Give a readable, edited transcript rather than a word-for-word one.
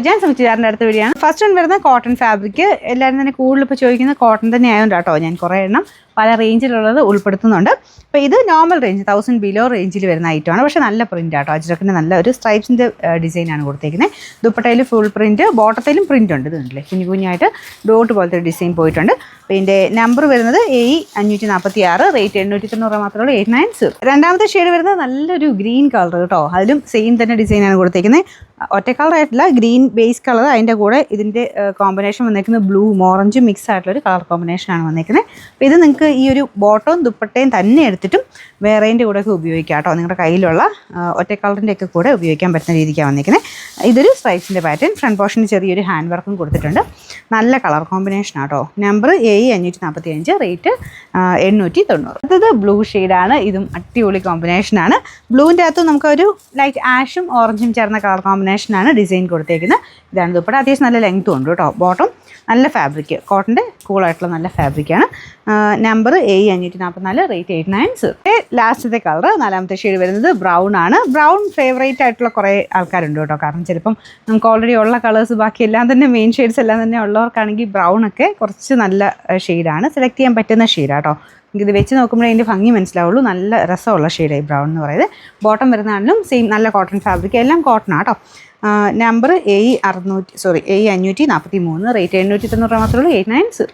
ഞാൻ ശ്രമിച്ചാറിൻ്റെ അടുത്ത വീഡിയോ ആണ്. ഫസ്റ്റ് വൺ വരുന്നത് കോട്ടൺ ഫാബ്രിക്. എല്ലാവരും തന്നെ കൂടുതൽ ഇപ്പോൾ ചോദിക്കുന്നത് കോട്ടൺ തന്നെ ആയതുകൊണ്ട് കേട്ടോ ഞാൻ കുറേ എണ്ണം പല റേഞ്ചിലുള്ളത് ഉൾപ്പെടുത്തുന്നുണ്ട്. അപ്പോൾ ഇത് നോർമൽ റേഞ്ച് 1000 ബിലോ റേഞ്ചിൽ വരുന്ന ഐറ്റമാണ്. പക്ഷേ നല്ല പ്രിൻ്റ് ആട്ടോ. അജ്രക്കിൻ്റെ നല്ല ഒരു സ്ട്രൈപ്സിൻ്റെ ഡിസൈനാണ് കൊടുത്തേക്കുന്നത്. ദുപ്പട്ടയിൽ ഫുൾ പ്രിൻറ്റ്, ബോട്ടത്തിലും പ്രിൻ്റ് ഉണ്ട്. ഇത് കണ്ടില്ലേ കുഞ്ഞു കുഞ്ഞായിട്ട് ഡോട്ട് പോലത്തെ ഡിസൈൻ പോയിട്ടുണ്ട്. അപ്പോൾ ഇതിൻ്റെ നമ്പർ വരുന്നത് AE546, റേറ്റ് 890 മാത്രമേ ഉള്ളൂ, 890. രണ്ടാമത്തെ ഷെയ്ഡ് വരുന്നത് നല്ലൊരു ഗ്രീൻ കളർ കേട്ടോ. അതിലും സെയിം തന്നെ ഡിസൈനാണ് കൊടുത്തേക്കുന്നത്. ഒറ്റ കളറായിട്ടില്ല, ഗ്രീൻ ബേസ് കളർ. അതിൻ്റെ കൂടെ ഇതിൻ്റെ കോമ്പിനേഷൻ വന്നേക്കുന്നത് ബ്ലൂവും ഓറഞ്ചും മിക്സ് ആയിട്ടുള്ളൊരു കളർ കോമ്പിനേഷനാണ് വന്നേക്കുന്നത്. അപ്പോൾ ഇത് നിങ്ങൾക്ക് ഈ ഒരു ബോട്ടവും ദുപ്പട്ടയും തന്നെ എടുത്തിട്ടും വേറേൻ്റെ കൂടെയൊക്കെ ഉപയോഗിക്കാം കേട്ടോ. നിങ്ങളുടെ കയ്യിലുള്ള ഒറ്റ കളറിൻ്റെ ഒക്കെ കൂടെ ഉപയോഗിക്കാൻ പറ്റുന്ന രീതിക്കാണ് വന്നിരിക്കുന്നത്. ഇതൊരു സ്ട്രൈപ്സിൻ്റെ പാറ്റേൺ. ഫ്രണ്ട് പോർഷന് ചെറിയൊരു ഹാൻഡ് വർക്കും കൊടുത്തിട്ടുണ്ട്. നല്ല കളർ കോമ്പിനേഷൻ ആട്ടോ. Number AE545, rate 890. അടുത്തത് ബ്ലൂ ഷെയ്ഡാണ്. ഇതും അടിപൊളി കോമ്പിനേഷനാണ്. ബ്ലൂവിൻ്റെ അകത്ത് നമുക്കൊരു ലൈറ്റ് ആഷും ഓറഞ്ചും ചേർന്ന കളർ കോമ്പിനേഷനാണ് ഡിസൈൻ കൊടുത്തേക്കുന്നത്. ഇതാണ് ദുപ്പട്ട. അത്യാവശ്യം നല്ല ലെങ്ത്തും ഉണ്ട് കേട്ടോ. ബോട്ടം നല്ല ഫാബ്രിക്, കോട്ടൻ്റെ കൂളായിട്ടുള്ള നല്ല ഫാബ്രിക്കാണ്. Number AE544, rate 890. ലാസ്റ്റത്തെ കളർ നാലാമത്തെ ഷെയ്ഡ് വരുന്നത് ബ്രൗൺ ആണ്. ബ്രൗൺ ഫേവറേറ്റ് ആയിട്ടുള്ള കുറേ ആൾക്കാരുണ്ട് കേട്ടോ. കാരണം ചിലപ്പം നമുക്ക് ഓൾറെഡി ഉള്ള കളേഴ്സ് ബാക്കി എല്ലാം തന്നെ മെയിൻ ഷെയ്ഡ്സ് എല്ലാം തന്നെ ഉള്ളവർക്കാണെങ്കിൽ ബ്രൗൺ ഒക്കെ കുറച്ച് നല്ല ഷെയ്ഡാണ്. സെലക്ട് ചെയ്യാൻ പറ്റുന്ന ഷെയ്ഡാട്ടോ. ഇത് വെച്ച് നോക്കുമ്പോഴേ അതിൻ്റെ ഭംഗി മനസ്സിലാവുള്ളൂ. നല്ല രസമുള്ള ഷെയ്ഡായി ബ്രൗൺ എന്ന് പറയുന്നത്. ബോട്ടം വരുന്നതാണെങ്കിലും സെയിം നല്ല കോട്ടൺ ഫാബ്രിക്, എല്ലാം കോട്ടൺ ആട്ടോ. നമ്പർ AE543, റേറ്റ് 890 മാത്രമേ ഉള്ളൂ, 890.